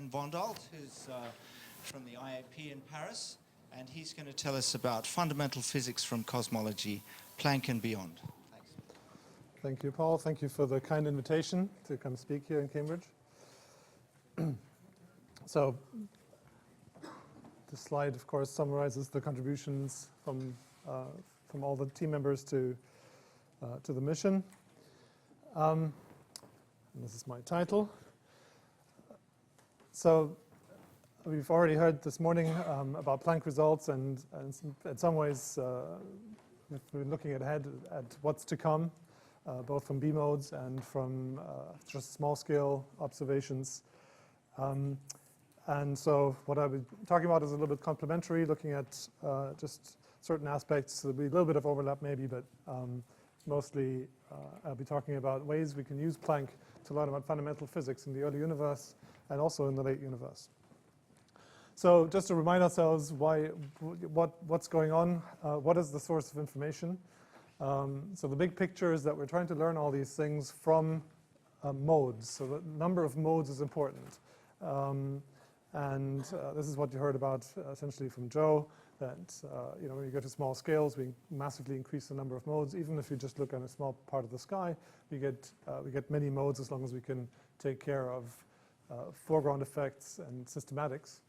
Wandelt, who's from the IAP in Paris, and he's going to tell us about fundamental physics from cosmology, Planck and beyond. Thanks. Thank you, Paul. Thank you for the kind invitation to come speak here in Cambridge. So this slide, of course, summarizes the contributions from all the team members to the mission. And this is my title. So we've already heard this morning about Planck results, and in some ways we've been looking ahead at what's to come, both from B modes and from just small-scale observations. And so what I'll be talking about is a little bit complementary, looking at just certain aspects. There'll be a little bit of overlap maybe, but mostly I'll be talking about ways we can use Planck to learn about fundamental physics in the early universe and also in the late universe. So just to remind ourselves what's going on, what is the source of information? So the big picture is that we're trying to learn all these things from modes. So the number of modes is important. And this is what you heard about essentially from Joe, that when you go to small scales, we massively increase the number of modes. Even if you just look at a small part of the sky, we get many modes as long as we can take care of foreground effects and systematics.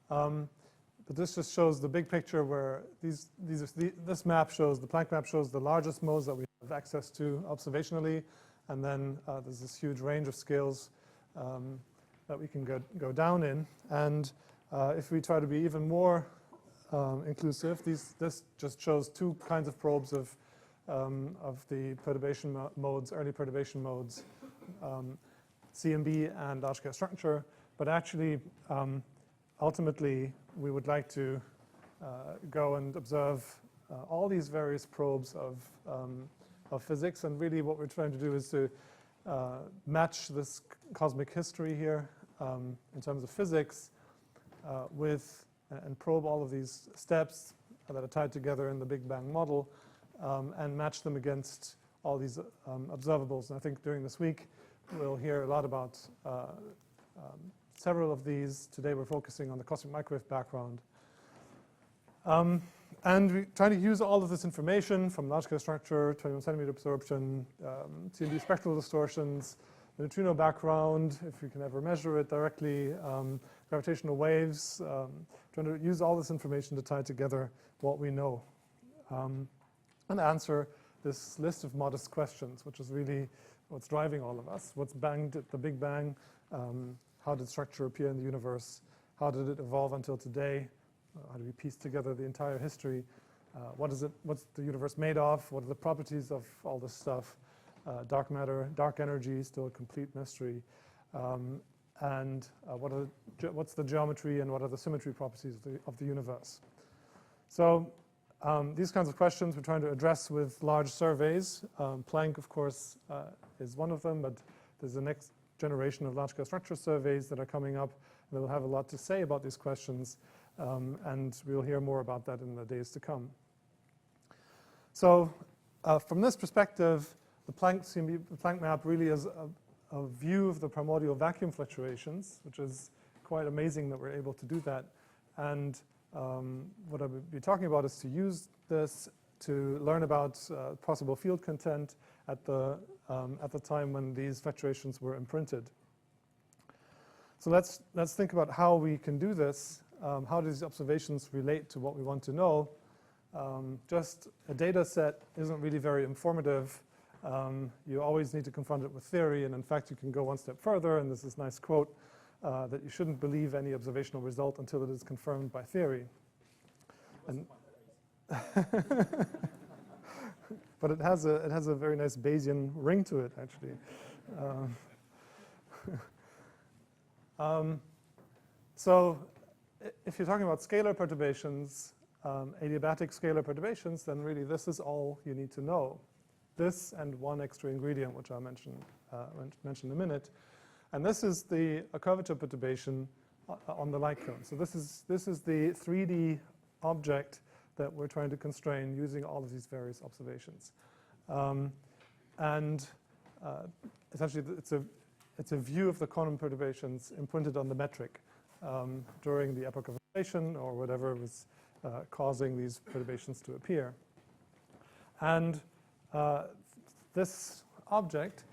But this just shows the big picture where this map shows, the Planck map shows the largest modes that we have access to observationally, and then there's this huge range of scales that we can go down in. And if we try to be even more inclusive, this just shows two kinds of probes of the perturbation modes, early perturbation modes, CMB and large-scale structure. But actually, ultimately, we would like to go and observe all these various probes of physics. And really what we're trying to do is to match this cosmic history here in terms of physics and probe all of these steps that are tied together in the Big Bang model and match them against all these observables. And I think during this week, we'll hear a lot about several of these. Today we're focusing on the cosmic microwave background. And we try to use all of this information from large-scale structure, 21 centimeter absorption, CMB spectral distortions, the neutrino background, if we can ever measure it directly, gravitational waves, trying to use all this information to tie together what we know and answer this list of modest questions, which is really what's driving all of us. What's banged at the Big Bang? How did structure appear in the universe? How did it evolve until today? How do we piece together the entire history? What's the universe made of? What are the properties of all this stuff? Dark matter, dark energy, still a complete mystery. And what's the geometry and what are the symmetry properties of the universe? So these kinds of questions we're trying to address with large surveys. Planck, of course, is one of them, but there's the next generation of large-scale structure surveys that are coming up. And they'll have a lot to say about these questions. And we'll hear more about that in the days to come. So from this perspective, the Planck map really is a view of the primordial vacuum fluctuations, which is quite amazing that we're able to do that. And what I will be talking about is to use this to learn about possible field content at the time when these fluctuations were imprinted. So let's think about how we can do this. How do these observations relate to what we want to know? Just a data set isn't really very informative. You always need to confront it with theory, and in fact you can go one step further, and there's this nice quote that you shouldn't believe any observational result until it is confirmed by theory. And but it has a very nice Bayesian ring to it, actually. So if you're talking about scalar perturbations, adiabatic scalar perturbations, then really this is all you need to know. This and one extra ingredient, which I'll mention in a minute. And this is a curvature perturbation on the light cone. So this is the 3D object that we're trying to constrain using all of these various observations. And essentially, it's a view of the quantum perturbations imprinted on the metric during the epoch of inflation or whatever was causing these perturbations to appear. And this object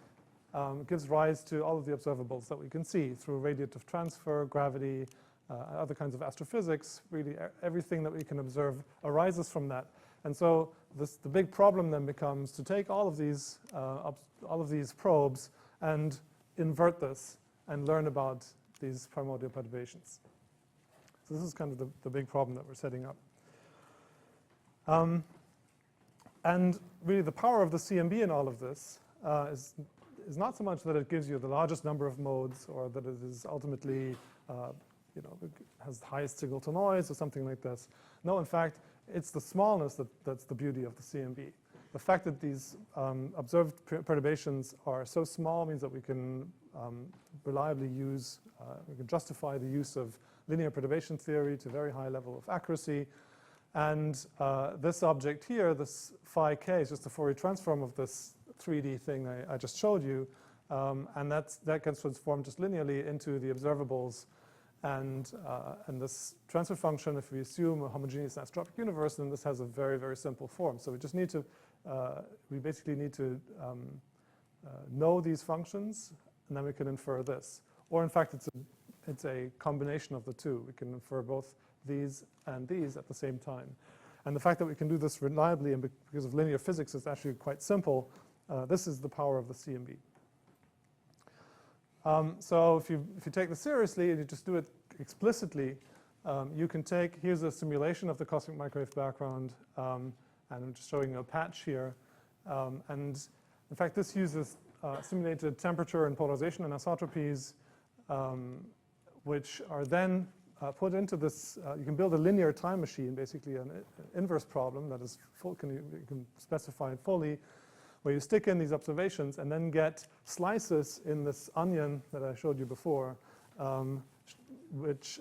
gives rise to all of the observables that we can see through radiative transfer, gravity, other kinds of astrophysics. Really, everything that we can observe arises from that. And so the big problem then becomes to take all of these probes and invert this and learn about these primordial perturbations. So this is kind of the big problem that we're setting up. And really, the power of the CMB in all of this is not so much that it gives you the largest number of modes or that it is ultimately, has the highest signal to noise or something like this. No, in fact, it's the smallness that's the beauty of the CMB. The fact that these observed perturbations are so small means that we can reliably use, we can justify the use of linear perturbation theory to a very high level of accuracy. And this object here, this phi k, is just a Fourier transform of this 3D thing I just showed you. And that gets transformed just linearly into the observables. And this transfer function, if we assume a homogeneous anisotropic universe, then this has a very, very simple form. So we just need to, we basically need to know these functions, and then we can infer this. Or in fact, it's a combination of the two. We can infer both these and these at the same time. And the fact that we can do this reliably and because of linear physics is actually quite simple. This is the power of the CMB. So if you take this seriously and you just do it explicitly, you can take, here's a simulation of the cosmic microwave background, and I'm just showing you a patch here. And in fact, this uses simulated temperature and polarization anisotropies, which are then put into this. You can build a linear time machine, basically an inverse problem that is full. You can specify it fully, where you stick in these observations and then get slices in this onion that I showed you before, which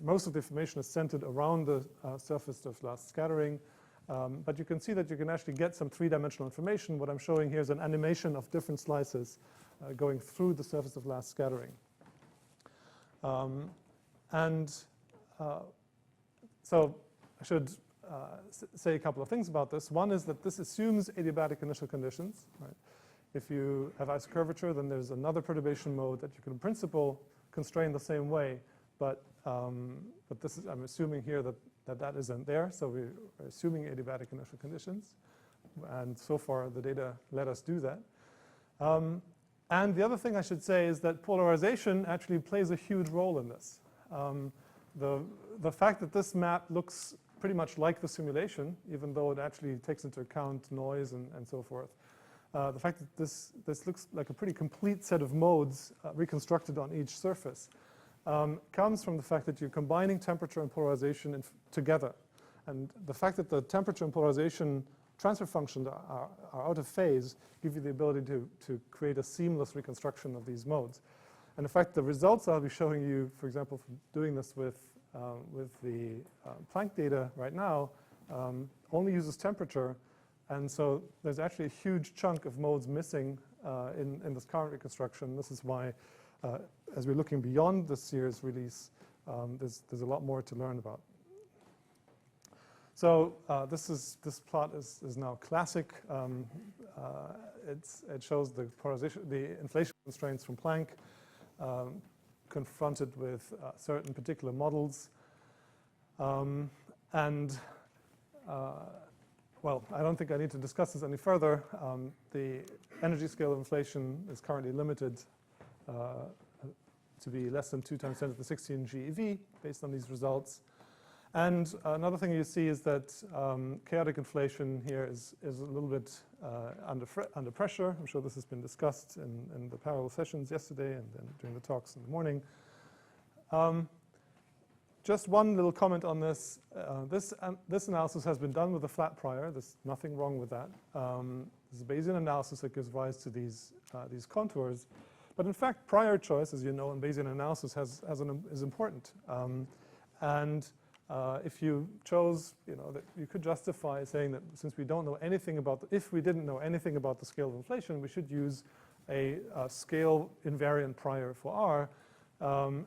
most of the information is centered around the surface of last scattering. But you can see that you can actually get some three-dimensional information. What I'm showing here is an animation of different slices going through the surface of last scattering. So I should say a couple of things about this. One is that this assumes adiabatic initial conditions. Right? If you have isocurvature, then there's another perturbation mode that you can in principle constrain the same way. But this is, I'm assuming here that isn't there. So we're assuming adiabatic initial conditions. And so far, the data let us do that. And the other thing I should say is that polarization actually plays a huge role in this. The fact that this map looks pretty much like the simulation, even though it actually takes into account noise and so forth. The fact that this looks like a pretty complete set of modes reconstructed on each surface comes from the fact that you're combining temperature and polarization together. And the fact that the temperature and polarization transfer functions are out of phase give you the ability to create a seamless reconstruction of these modes. And in fact, the results I'll be showing you, for example, from doing this with the Planck data right now, only uses temperature. And so there's actually a huge chunk of modes missing in this current reconstruction. This is why, as we're looking beyond this year's release, there's a lot more to learn about. So this plot is now classic. It shows the polarization, the inflation constraints from Planck, confronted with certain particular models. Well, I don't think I need to discuss this any further. The energy scale of inflation is currently limited to be less than 2 times 10 to the 16 GeV based on these results. And another thing you see is that chaotic inflation here is a little bit under pressure. I'm sure this has been discussed in the parallel sessions yesterday and then during the talks in the morning. Just one little comment on this. This analysis has been done with a flat prior. There's nothing wrong with that. There's a Bayesian analysis that gives rise to these contours. But in fact, prior choice, as you know, in Bayesian analysis is important. If you chose, that you could justify saying that since we don't know anything about, if we didn't know anything about the scale of inflation, we should use a scale invariant prior for R.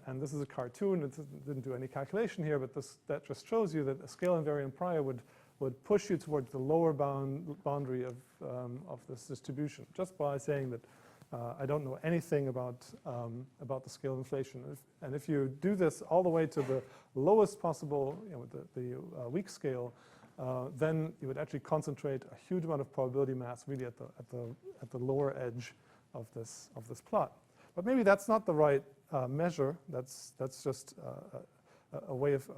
And this is a cartoon. It didn't do any calculation here, but that just shows you that a scale invariant prior would push you towards the lower boundary of this distribution, just by saying that I don't know anything about the scale of inflation. And if you do this all the way to the lowest possible, the weak scale, then you would actually concentrate a huge amount of probability mass really at the lower edge of this plot. But maybe that's not the right measure. That's just a way of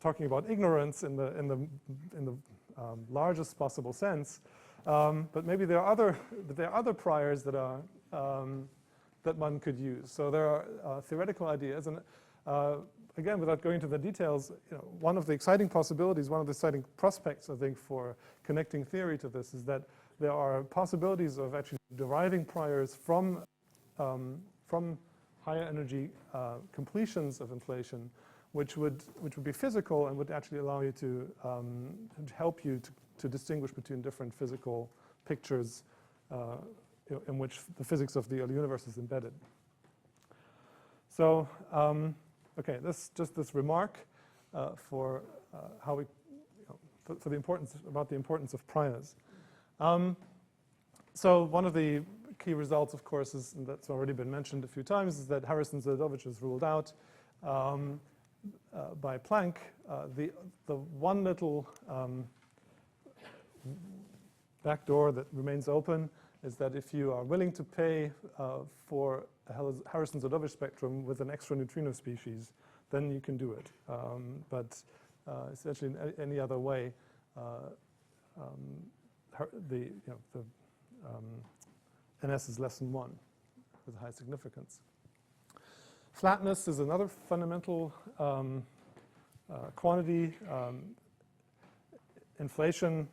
talking about ignorance in the largest possible sense. But maybe there are other priors that are that one could use. So there are theoretical ideas, and again, without going into the details, one of the exciting possibilities, one of the exciting prospects, I think, for connecting theory to this is that there are possibilities of actually deriving priors from higher energy completions of inflation, which would be physical and would actually allow you to help you to distinguish between different physical pictures in which the physics of the early universe is embedded. So, okay, this remark for how we for the importance of priors. So one of the key results, of course, is, and that's already been mentioned a few times, is that Harrison-Zadovich is ruled out by Planck. The one little back door that remains open is that if you are willing to pay for a Harrison-Zadovich spectrum with an extra neutrino species, then you can do it. But essentially, in any other way, NS is less than 1 with high significance. Flatness is another fundamental quantity. Inflation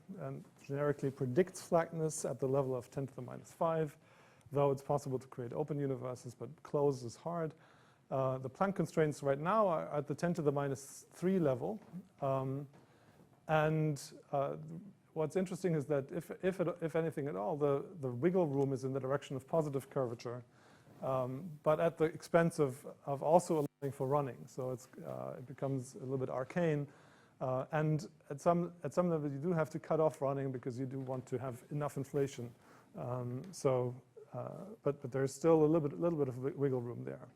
generically predicts flatness at the level of 10 to the minus 5, though it's possible to create open universes, but closed is hard. The Planck constraints right now are at the 10 to the minus 3 level. What's interesting is that if anything at all, the wiggle room is in the direction of positive curvature, but at the expense of also allowing for running. So it becomes a little bit arcane. And at some level, you do have to cut off running because you do want to have enough inflation. But there's still a little bit of wiggle room there.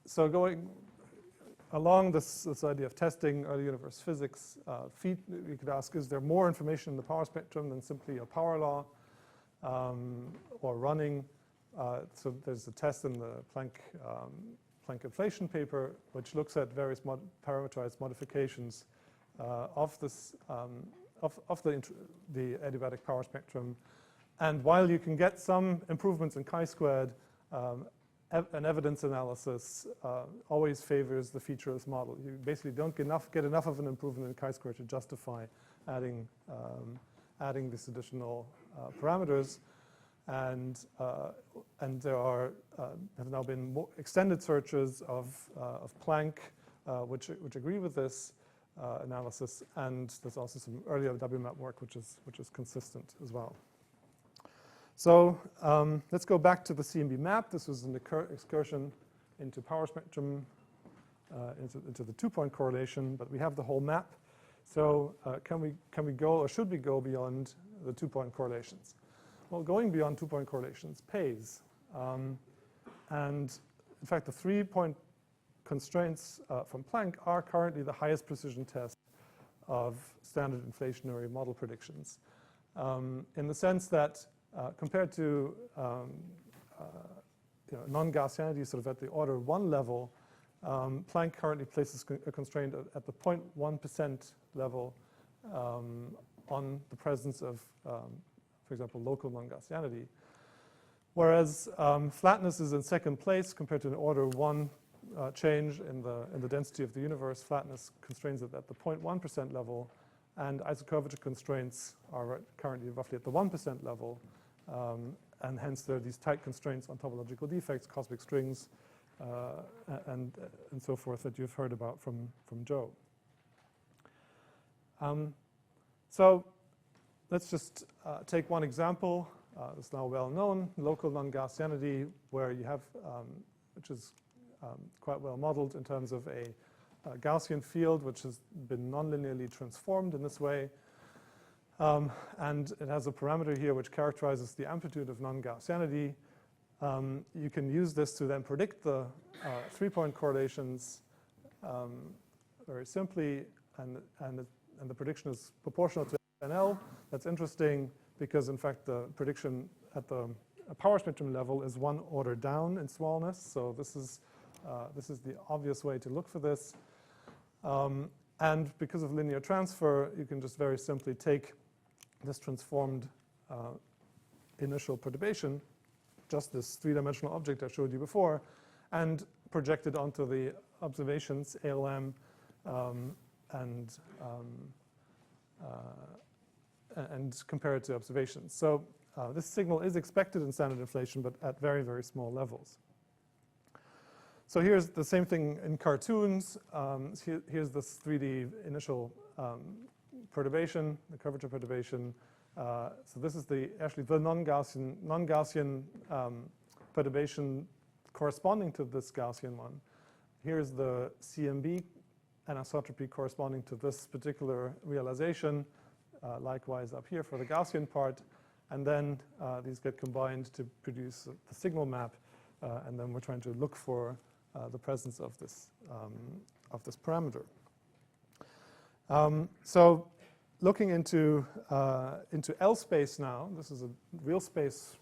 So going along this idea of testing early universe physics, we could ask, is there more information in the power spectrum than simply a power law or running? So there's a test in the Planck inflation paper, which looks at various parameterized modifications of this of the adiabatic power spectrum. And while you can get some improvements in chi-squared, an evidence analysis always favors the featureless model. You basically don't get enough of an improvement in chi-squared to justify adding these additional parameters. And there have now been more extended searches of Planck, which agree with this analysis, and there's also some earlier WMAP work which is consistent as well. So let's go back to the CMB map. This was an excursion into power spectrum, into the 2-point correlation, but we have the whole map. So can we go, or should we go beyond the 2-point correlations? Well, going beyond 2-point correlations pays. And in fact, the 3-point constraints from Planck are currently the highest precision test of standard inflationary model predictions, in the sense that compared to non-Gaussianity sort of at the order 1 level, Planck currently places a constraint at the 0.1% level on the presence of, for example, local non-Gaussianity. Whereas flatness is in second place compared to an order 1 change in the density of the universe. Flatness constrains it at the 0.1% level, and isocurvature constraints are currently roughly at the 1% level. And hence there are these tight constraints on topological defects, cosmic strings, and so forth that you've heard about from Joe. So let's just take one example. It's now well known, local non-Gaussianity, where you have, which is quite well modeled in terms of a Gaussian field, which has been nonlinearly transformed in this way. And it has a parameter here which characterizes the amplitude of non-Gaussianity. You can use this to then predict the 3-point correlations very simply, and the prediction is proportional to NL. That's interesting because, in fact, the prediction at the power spectrum level is one order down in smallness. So this is the obvious way to look for this. And because of linear transfer, you can just very simply take this transformed initial perturbation, just this three-dimensional object I showed you before, and project it onto the observations, ALM, and compare it to observations. So this signal is expected in standard inflation, but at very, very small levels. So here's the same thing in cartoons. Here's this 3D initial perturbation, the curvature perturbation. So this is actually the non-Gaussian perturbation corresponding to this Gaussian one. Here's the CMB anisotropy corresponding to this particular realization. Likewise up here for the Gaussian part. And then these get combined to produce the signal map. And then we're trying to look for the presence of this parameter. So looking into L space now, this is a real space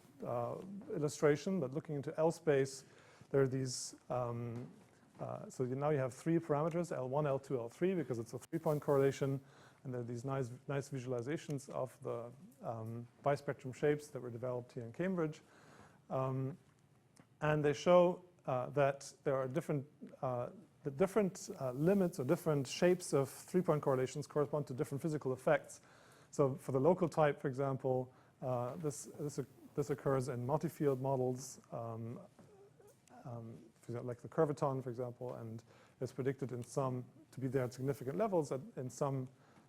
illustration, but looking into L space, there are these, so now you have three parameters, L1, L2, L3, because it's a 3-point correlation, and there are these nice visualizations of the bispectrum shapes that were developed here in Cambridge. And they show that there are different limits or different shapes of 3-point correlations correspond to different physical effects. So for the local type, for example, this occurs in multi-field models, like the curvaton, for example, and is predicted in some to be there at significant levels in some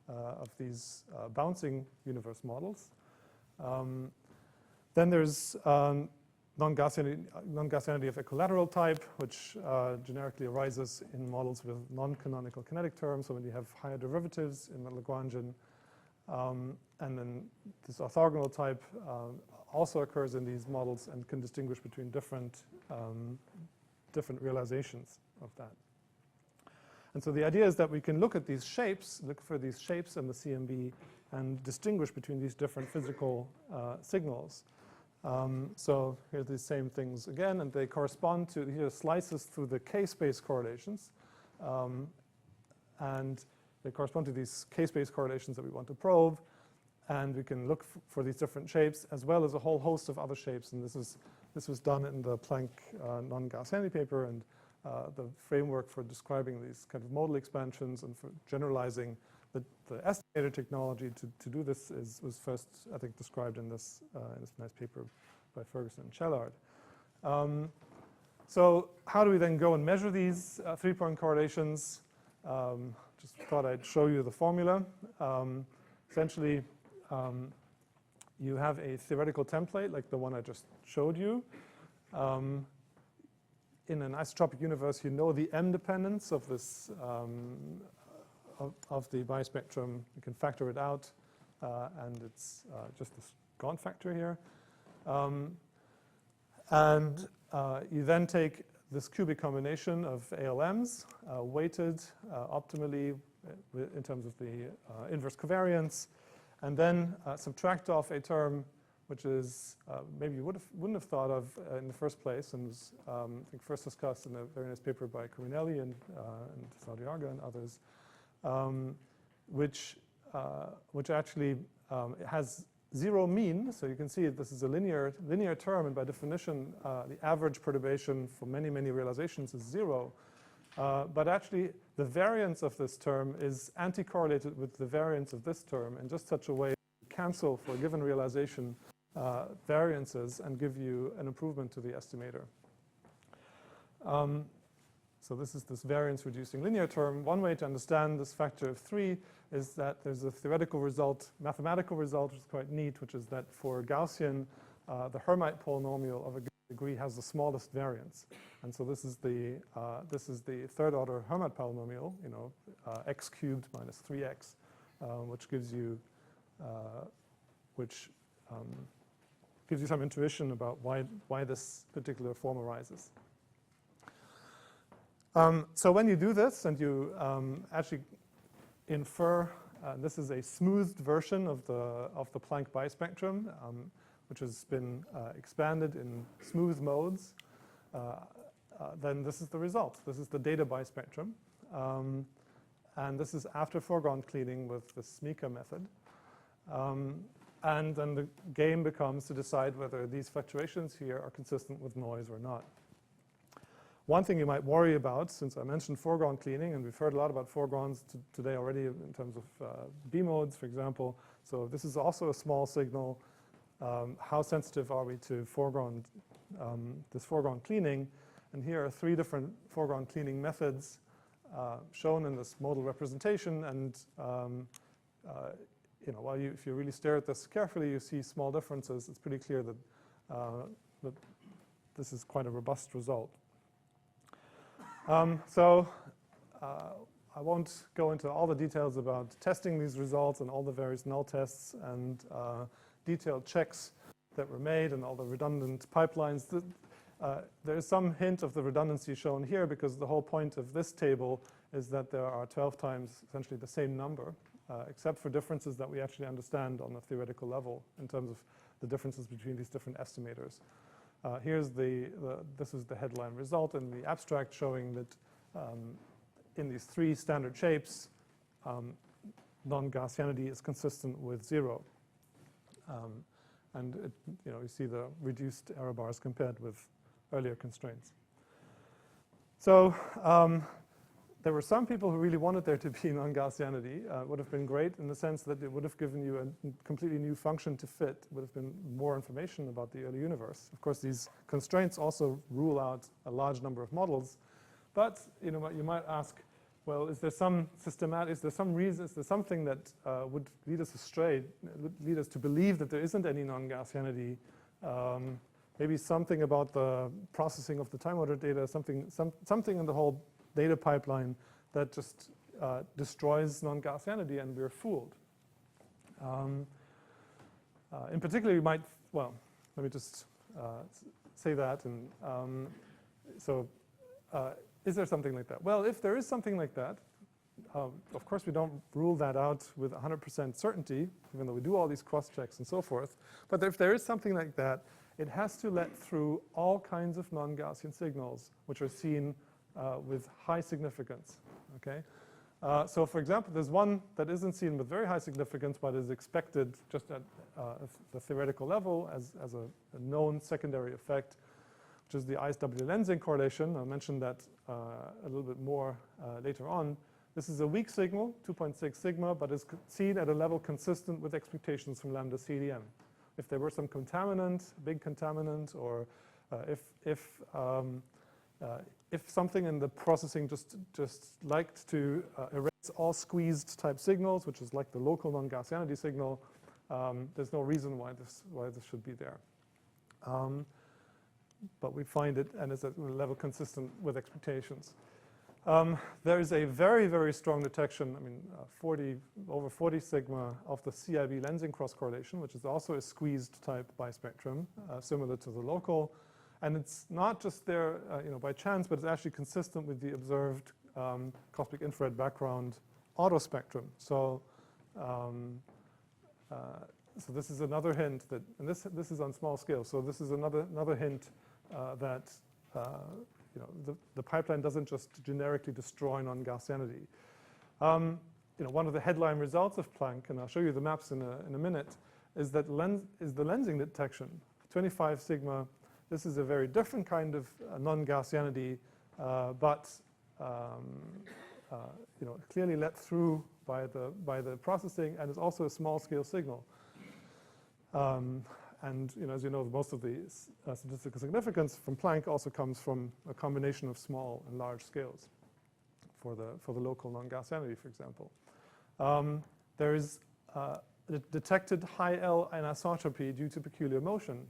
of these bouncing universe models. Then there's non-Gaussianity of equilateral type, which generically arises in models with non-canonical kinetic terms, so when you have higher derivatives in the Lagrangian. And then this orthogonal type also occurs in these models and can distinguish between different realizations of that. And so the idea is that we can look at these shapes, look for these shapes in the CMB, and distinguish between these different physical signals. So here are the same things again, and they correspond to, here slices through the K-space correlations. And they correspond to these K-space correlations that we want to probe. And we can look for these different shapes, as well as a whole host of other shapes. And this was done in the Planck non-Gaussianity paper, and the framework for describing these kind of modal expansions and for generalizing the estimator technology to do this was first, I think, described in this nice paper by Ferguson and Chellard. So how do we then go and measure these 3-point correlations? Just thought I'd show you the formula. Essentially, you have a theoretical template like the one I just showed you. In an isotropic universe, you know the M dependence of this of the bispectrum. You can factor it out, and it's just this Gaunt factor here. And you then take this cubic combination of ALMs, weighted optimally in terms of the inverse covariance, and then subtract off a term which is maybe you wouldn't have thought of in the first place, and was I think first discussed in a very nice paper by Cominelli and Saudiarga and others, which actually has zero mean. So you can see this is a linear term, and by definition, the average perturbation for many realizations is 0. But actually, the variance of this term is anti-correlated with the variance of this term in just such a way to cancel for a given realization variances and give you an improvement to the estimator. So this is this variance-reducing linear term. One way to understand this factor of 3 is that there's a theoretical result, mathematical result, which is quite neat, which is that for Gaussian, the Hermite polynomial of a degree has the smallest variance. And so this is the third-order Hermite polynomial, x cubed minus 3x, which gives you some intuition about why this particular form arises. So when you do this and you actually infer, this is a smoothed version of the Planck bispectrum, which has been expanded in smooth modes, then this is the result. This is the data bispectrum. And this is after foreground cleaning with the Smika method. And then the game becomes to decide whether these fluctuations here are consistent with noise or not. One thing you might worry about, since I mentioned foreground cleaning, and we've heard a lot about foregrounds today already in terms of B modes, for example. So this is also a small signal. How sensitive are we to this foreground cleaning? And here are 3 different foreground cleaning methods shown in this modal representation. And if you really stare at this carefully, you see small differences. It's pretty clear that this is quite a robust result. I won't go into all the details about testing these results and all the various null tests and detailed checks that were made and all the redundant pipelines. There is some hint of the redundancy shown here because the whole point of this table is that there are 12 times essentially the same number, except for differences that we actually understand on a theoretical level in terms of the differences between these different estimators. This is the headline result in the abstract showing that in these 3 standard shapes, non-Gaussianity is consistent with 0. And you see the reduced error bars compared with earlier constraints. So there were some people who really wanted there to be non-Gaussianity. It would have been great in the sense that it would have given you a completely new function to fit. It would have been more information about the early universe. Of course, these constraints also rule out a large number of models. But you might ask, well, is there some reason, is there something that would lead us astray, would lead us to believe that there isn't any non-Gaussianity? Maybe something about the processing of the time order data, something in the whole data pipeline that just destroys non-Gaussianity, and we're fooled. In particular, you might, well, let me just say that. And is there something like that? Well, if there is something like that, of course we don't rule that out with 100% certainty, even though we do all these cross-checks and so forth. But if there is something like that, it has to let through all kinds of non-Gaussian signals, which are seen with high significance. Okay? So for example, there's one that isn't seen with very high significance, but is expected just at the theoretical level as a known secondary effect, which is the ISW lensing correlation. I'll mention that a little bit more later on. This is a weak signal, 2.6 sigma, but is seen at a level consistent with expectations from lambda CDM. If there were some contaminant, big contaminant, or if something in the processing just liked to erase all squeezed type signals, which is like the local non-Gaussianity signal, there's no reason why this should be there. But we find it, and it's at a level consistent with expectations. There is a very, very strong detection, over 40 sigma of the CIB lensing cross-correlation, which is also a squeezed type bispectrum, similar to the local. And it's not just there by chance, but it's actually consistent with the observed cosmic infrared background autospectrum. So this is another hint that, and this is on small scale, so this is another hint that the pipeline doesn't just generically destroy non-Gaussianity. One of the headline results of Planck, and I'll show you the maps in a minute, is the lensing detection. 25 sigma. This is a very different kind of non-Gaussianity, but clearly let through by the processing, and it's also a small-scale signal. And as you know, most of the statistical significance from Planck also comes from a combination of small and large scales for the local non-gas entity, for example. There is detected high L anisotropy due to peculiar motion,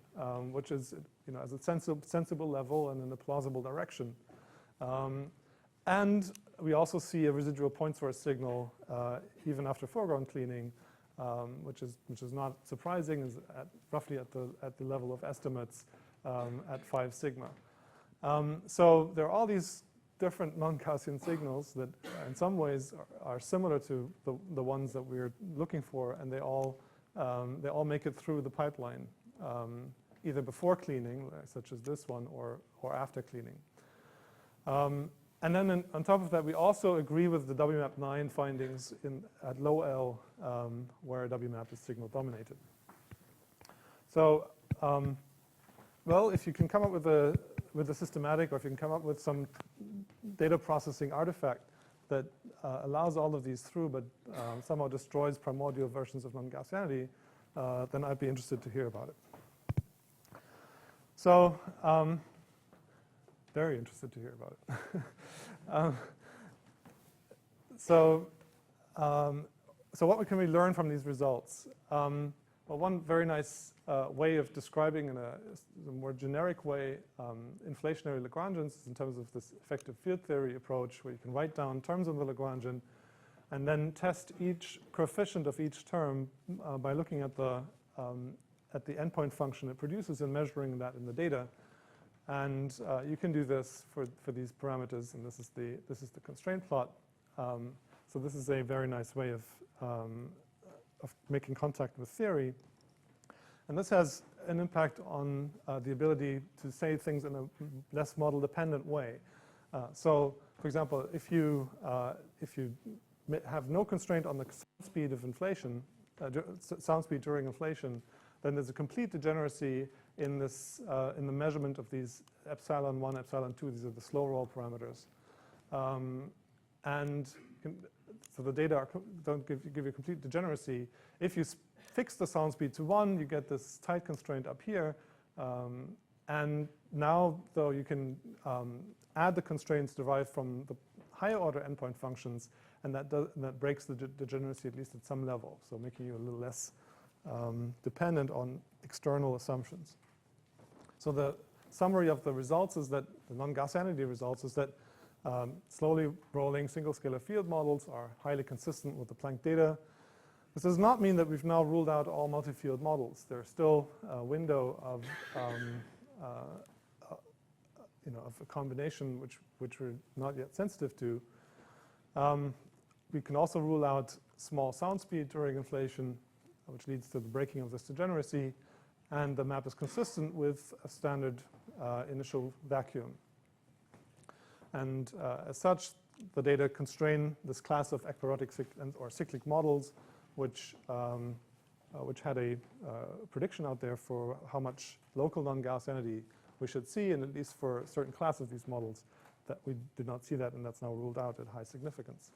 which is as a sensible level and in a plausible direction. And we also see a residual point source signal even after foreground cleaning, which is not surprising, is roughly at the level of estimates at 5 sigma. So there are all these different non-Gaussian signals that in some ways are similar to the ones that we're looking for, and they all make it through the pipeline, either before cleaning, such as this one, or after cleaning. And then on top of that, we also agree with the WMAP9 findings at low L, where WMAP is signal dominated. So, well, if you can come up with a systematic, or if you can come up with some data processing artifact that allows all of these through, but somehow destroys primordial versions of non-Gaussianity, then I'd be interested to hear about it. So, very interested to hear about it. So what can we learn from these results? Well, one very nice way of describing in a more generic way inflationary Lagrangians is in terms of this effective field theory approach, where you can write down terms of the Lagrangian and then test each coefficient of each term by looking at the endpoint function it produces and measuring that in the data. And you can do this for these parameters, and this is the constraint plot. So this is a very nice way of making contact with theory. And this has an impact on the ability to say things in a less model-dependent way. So, for example, if you have no constraint on the sound speed of inflation, sound speed during inflation, then there's a complete degeneracy in this in the measurement of these epsilon 1, epsilon 2. These are the slow roll parameters, so the data don't give you complete degeneracy. If you fix the sound speed to 1, you get this tight constraint up here, and now though you can add the constraints derived from the higher order endpoint functions, and that breaks the degeneracy at least at some level, so making you a little less dependent on external assumptions. So the summary of the results is that the non-Gaussianity results is that slowly rolling single scalar field models are highly consistent with the Planck data. This does not mean that we've now ruled out all multi-field models. There's still a window of of a combination which we're not yet sensitive to. We can also rule out small sound speed during inflation, which leads to the breaking of this degeneracy, and the map is consistent with a standard initial vacuum. And as such, the data constrain this class of ecpyrotic or cyclic models, which had a prediction out there for how much local non-Gaussianity we should see, and at least for a certain class of these models, that we did not see that, and that's now ruled out at high significance.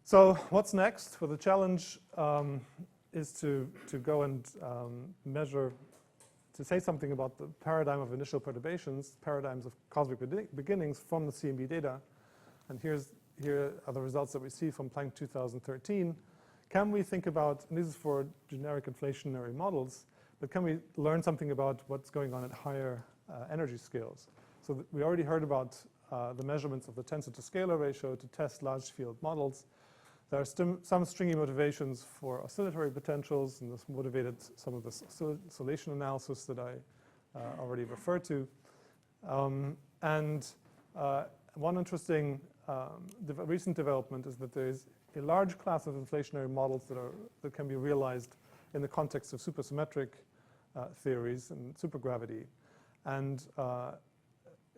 So what's next? Well, the challenge is to go and measure, to say something about the paradigm of initial perturbations, paradigms of cosmic beginnings from the CMB data. And here are the results that we see from Planck 2013. Can we think about, and this is for generic inflationary models, but can we learn something about what's going on at higher energy scales? So we already heard about the measurements of the tensor to scalar ratio to test large field models. There are some stringy motivations for oscillatory potentials, and this motivated some of this oscillation analysis that I already referred to. One interesting recent development is that there is a large class of inflationary models that can be realized in the context of supersymmetric theories and supergravity. And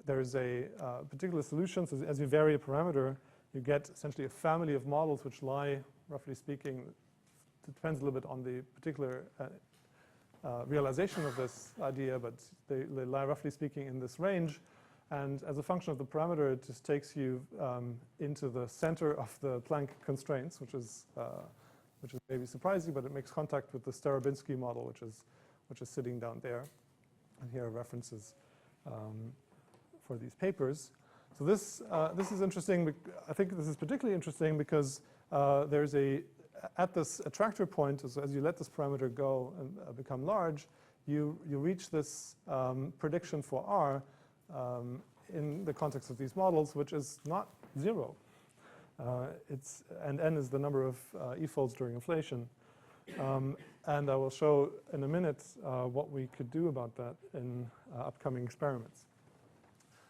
there is a particular solution. So as you vary a parameter, you get essentially a family of models which lie, roughly speaking, it depends a little bit on the particular realization of this idea, but they lie, roughly speaking, in this range. And as a function of the parameter, it just takes you into the center of the Planck constraints, which is which is maybe surprising, but it makes contact with the Starobinsky model, which is sitting down there. And here are references for these papers. So this is interesting. I think this is particularly interesting because there's at this attractor point, as you let this parameter go and become large, you reach this prediction for R in the context of these models, which is not 0. And n is the number of e-folds during inflation. And I will show in a minute what we could do about that in upcoming experiments.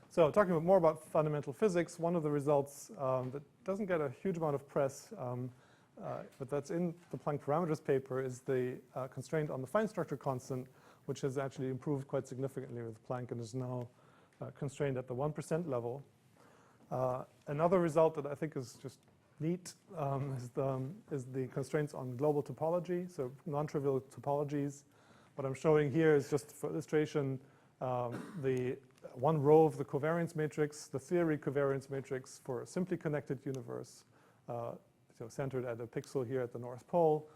So talking more about fundamental physics, one of the results that doesn't get a huge amount of press, but that's in the Planck parameters paper, is the constraint on the fine structure constant, which has actually improved quite significantly with Planck and is now constrained at the 1% level. Another result that I think is just neat is the constraints on global topology, so non-trivial topologies. What I'm showing here is just for illustration the one row of the covariance matrix, the theory covariance matrix for a simply connected universe, so centered at a pixel here at the North Pole,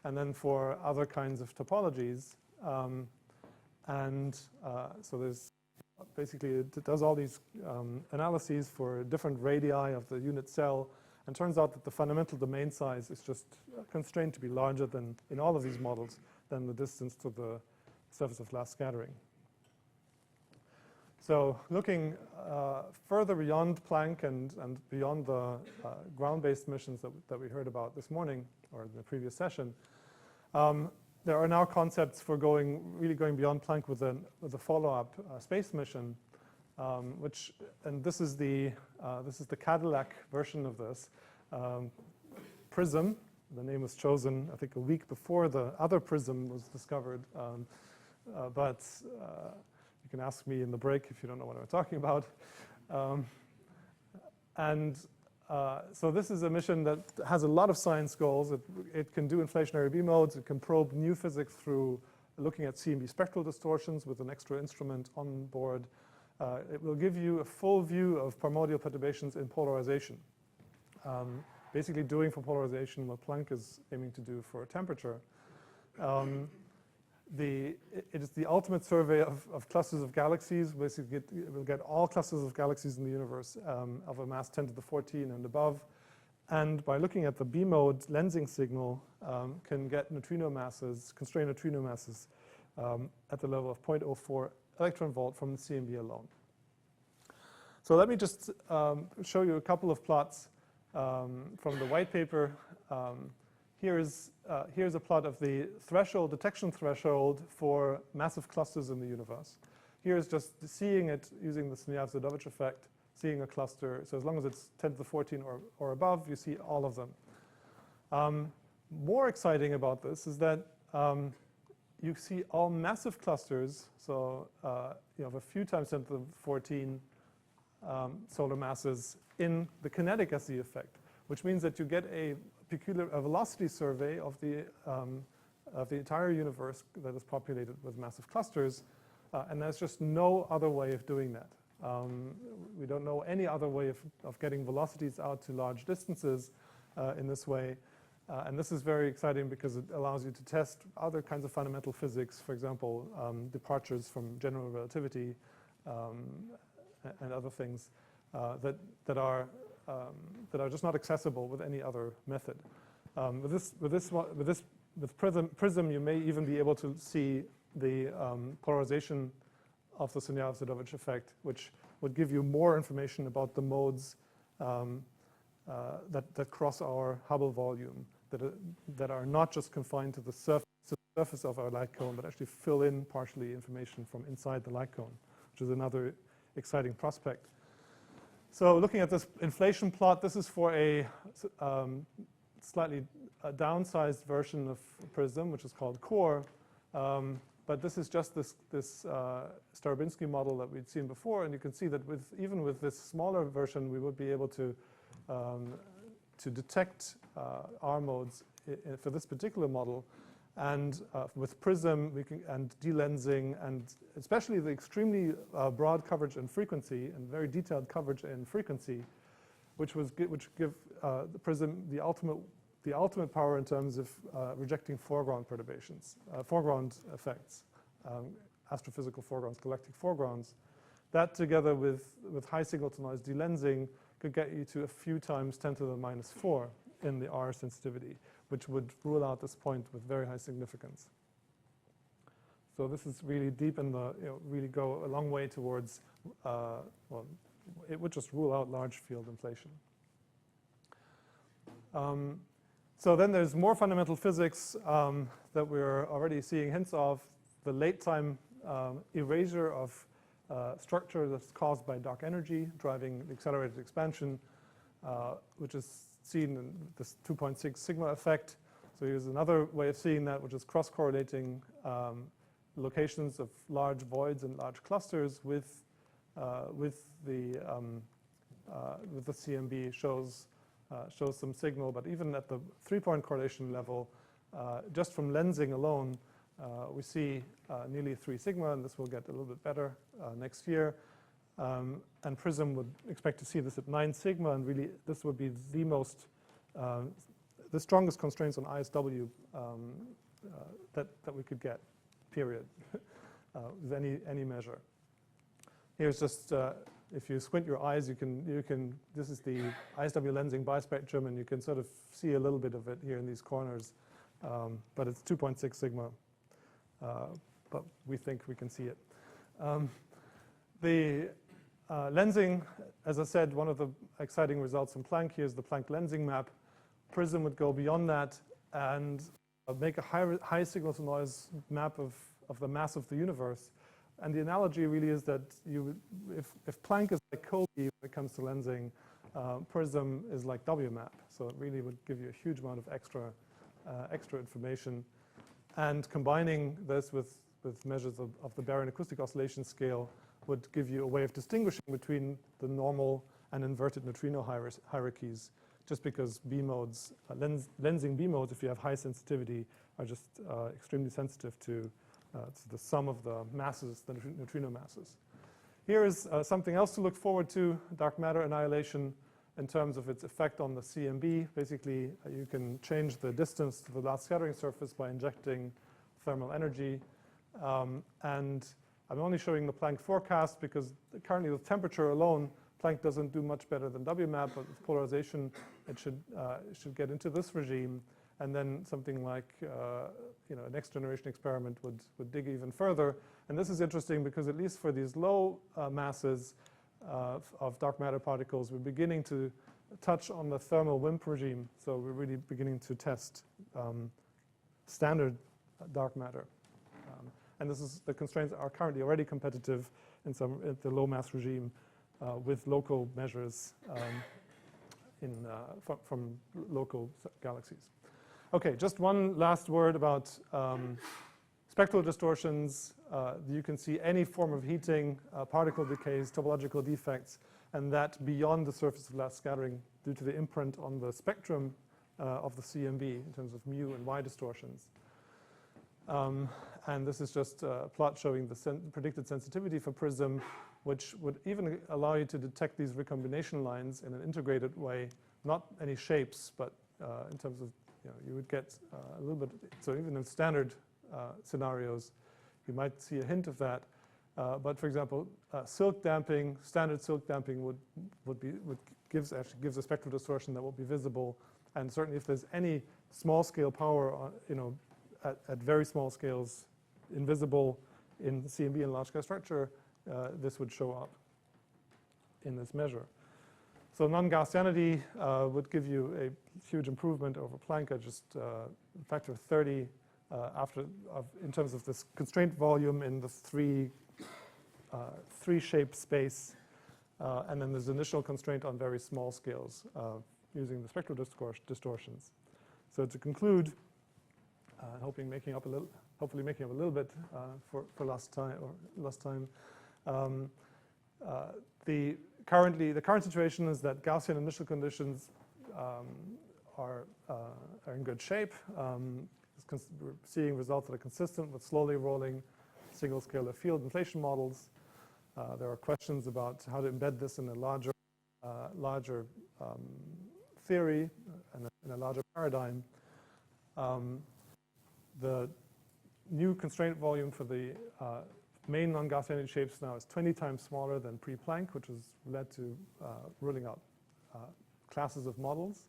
and then for other kinds of topologies. So there's basically, it does all these analyses for different radii of the unit cell, and turns out that the fundamental domain size is just constrained to be larger than, in all of these models, than the distance to the surface of last scattering. So looking further beyond Planck and beyond the ground-based missions that we heard about this morning, or in the previous session, there are now concepts for really going beyond Planck with a follow-up space mission, and this is the Cadillac version of this. PRISM, the name was chosen, I think, a week before the other PRISM was discovered, but you can ask me in the break if you don't know what I'm talking about. So this is a mission that has a lot of science goals. It can do inflationary B modes. It can probe new physics through looking at CMB spectral distortions with an extra instrument on board. It will give you a full view of primordial perturbations in polarization, basically doing for polarization what Planck is aiming to do for temperature. It is the ultimate survey of clusters of galaxies. Basically, it will get all clusters of galaxies in the universe of a mass 10 to the 14 and above. And by looking at the B mode lensing signal, can get neutrino masses, constrained neutrino masses at the level of 0.04 electron volt from the CMB alone. So let me just show you a couple of plots from the white paper. Here's a plot of the detection threshold for massive clusters in the universe. Here's just seeing it using the Sneyav-Zadovich effect, seeing a cluster. So as long as it's 10 to the 14 or above, you see all of them. More exciting about this is that you see all massive clusters. So you have a few times 10 to the 14 solar masses in the kinetic SE effect, which means that you get a velocity survey of the entire universe that is populated with massive clusters, and there's just no other way of doing that. We don't know any other way of getting velocities out to large distances in this way, and this is very exciting because it allows you to test other kinds of fundamental physics, for example, departures from general relativity and other things that are just not accessible with any other method. With PRISM, you may even be able to see the polarization of the Sneyav-Zadovich effect, which would give you more information about the modes that cross our Hubble volume, that are not just confined to the surface of our light cone, but actually fill in partially information from inside the light cone, which is another exciting prospect. So looking at this inflation plot, this is for a slightly downsized version of PRISM, which is called CORE. But this is just this Starobinsky model that we'd seen before, and you can see that even with this smaller version, we would be able to detect R modes for this particular model. And with PRISM, and delensing, and especially the extremely broad coverage and frequency, and very detailed coverage and frequency, which give the PRISM the ultimate the ultimate power in terms of rejecting foreground perturbations, foreground effects, astrophysical foregrounds, galactic foregrounds. That together with high signal-to-noise delensing could get you to a few times 10 to the minus 4 in the R sensitivity, which would rule out this point with very high significance. So this is really deep in the, really go a long way towards, well, it would just rule out large field inflation. So then there's more fundamental physics that we're already seeing hints of. The late time erasure of structure that's caused by dark energy driving the accelerated expansion, which is seen in this 2.6 sigma effect. So here's another way of seeing that, which is cross-correlating locations of large voids and large clusters with the CMB shows some signal, but even at the 3-point correlation level, just from lensing alone, we see nearly 3 sigma, and this will get a little bit better next year. And PRISM would expect to see this at 9 sigma, and really this would be the most, the strongest constraints on ISW that we could get, period, with any measure. Here's just, if you squint your eyes, you can, this is the ISW lensing bispectrum, and you can sort of see a little bit of it here in these corners, but it's 2.6 sigma, but we think we can see it. The lensing, as I said, one of the exciting results from Planck here is the Planck lensing map. PRISM would go beyond that and make a high signal-to-noise map of the mass of the universe. And the analogy really is that if Planck is like Colby when it comes to lensing, PRISM is like WMAP. So it really would give you a huge amount of extra information. And combining this with measures of the baryon acoustic oscillation scale would give you a way of distinguishing between the normal and inverted neutrino hierarchies, just because B modes, lensing B modes, if you have high sensitivity, are just extremely sensitive to the sum of the masses, the neutrino masses. Here is something else to look forward to, dark matter annihilation in terms of its effect on the CMB. Basically, you can change the distance to the last scattering surface by injecting thermal energy. And I'm only showing the Planck forecast because currently with temperature alone, Planck doesn't do much better than WMAP, but with polarization, it should get into this regime. And then something like a next generation experiment would dig even further. And this is interesting because at least for these low masses of dark matter particles, we're beginning to touch on the thermal WIMP regime. So we're really beginning to test standard dark matter. And the constraints are currently already competitive at the low mass regime with local measures from local galaxies. Okay, just one last word about spectral distortions. You can see any form of heating, particle decays, topological defects, and that beyond the surface of last scattering due to the imprint on the spectrum of the CMB in terms of mu and Y distortions. And this is just a plot showing the predicted sensitivity for PRISM, which would even allow you to detect these recombination lines in an integrated way, not any shapes, but in terms of, you would get a little bit, so even in standard scenarios, you might see a hint of that. But for example, silk damping, standard silk damping gives a spectral distortion that will be visible. And certainly if there's any small scale power, at very small scales, invisible in CMB and large scale structure, this would show up in this measure. So non-Gaussianity would give you a huge improvement over Planck at just a factor of 30 in terms of this constraint volume in the three shape space. And then there's initial constraint on very small scales using the spectral distortions. So to conclude, hopefully making up a little bit for last time. The current situation is that Gaussian initial conditions are in good shape. We're seeing results that are consistent with slowly rolling single scalar field inflation models. There are questions about how to embed this in a larger theory, in a larger paradigm. The new constraint volume for the main non-Gaussian energy shapes now is 20 times smaller than pre-Planck, which has led to ruling out classes of models.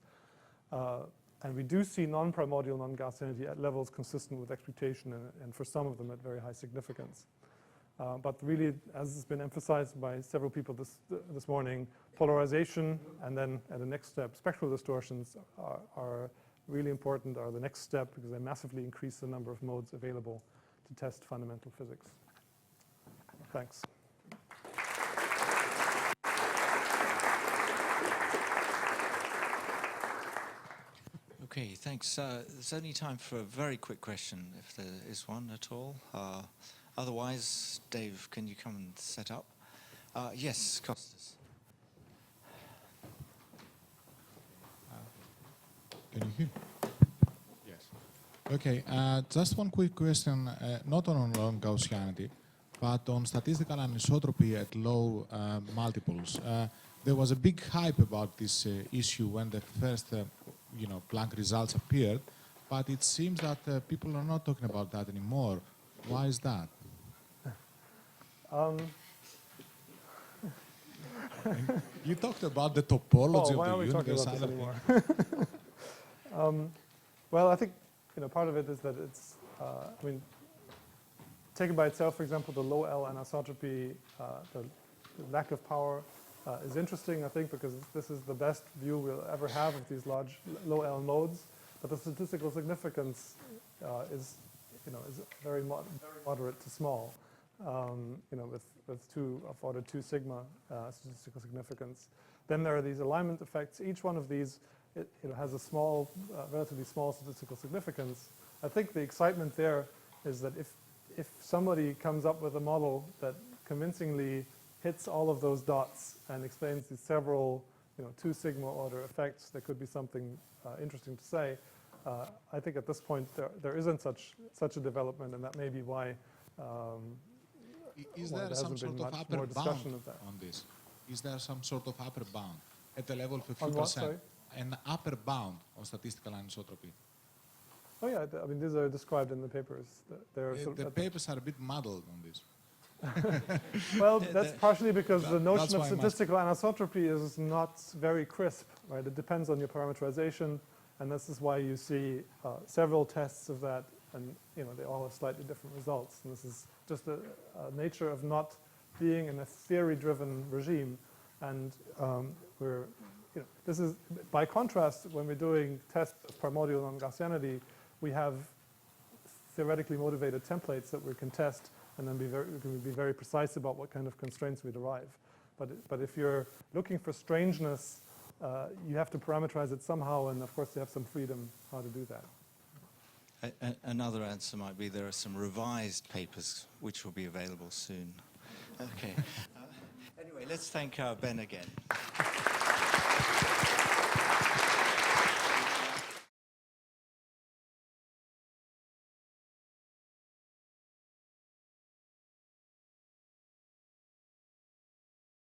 And we do see non-primordial non-Gaussian energy at levels consistent with expectation, and for some of them at very high significance. But really, as has been emphasized by several people this morning, polarization and then at the next step, spectral distortions are really important, are the next step, because they massively increase the number of modes available to test fundamental physics. Thanks. Okay, thanks. There's only time for a very quick question, if there is one at all. Otherwise, Dave, can you come and set up? Yes, Costas. Can you hear? Yes. Okay, just one quick question, not on non-Gaussianity, but on statistical anisotropy at low multiples. There was a big hype about this issue when the first Planck results appeared, but it seems that people are not talking about that anymore. Why is that? You talked about the topology why of are we the talking universe. about this anymore? Well, I think part of it is that it's, taken by itself, for example, the low L anisotropy, the lack of power is interesting, I think, because this is the best view we'll ever have of these large low L modes. But the statistical significance is very moderate to small, with 2 of order 2 sigma statistical significance. Then there are these alignment effects. Each one of these has a small, relatively small statistical significance. I think the excitement there is that if somebody comes up with a model that convincingly hits all of those dots and explains these several 2 sigma order effects, there could be something interesting to say. I think at this point there isn't such a development, and that may be why is there there hasn't some been sort of much upper more bound discussion of that. on this? Is there some sort of upper bound at the level of a few On what, percent? sorry? An upper bound on statistical anisotropy? Oh yeah, these are described in the papers. The papers are a bit muddled on this. Well, that's partially because the notion of why I'm statistical anisotropy is not very crisp, right? It depends on your parameterization, and this is why you see several tests of that, and they all have slightly different results. And this is just a nature of not being in a theory-driven regime. And this is, by contrast, when we're doing tests of primordial non-Gaussianity, we have theoretically motivated templates that we can test, and then we can be very precise about what kind of constraints we derive. But if you're looking for strangeness, you have to parameterize it somehow, and of course you have some freedom how to do that. Another answer might be there are some revised papers which will be available soon. Okay. Anyway, let's thank Ben again.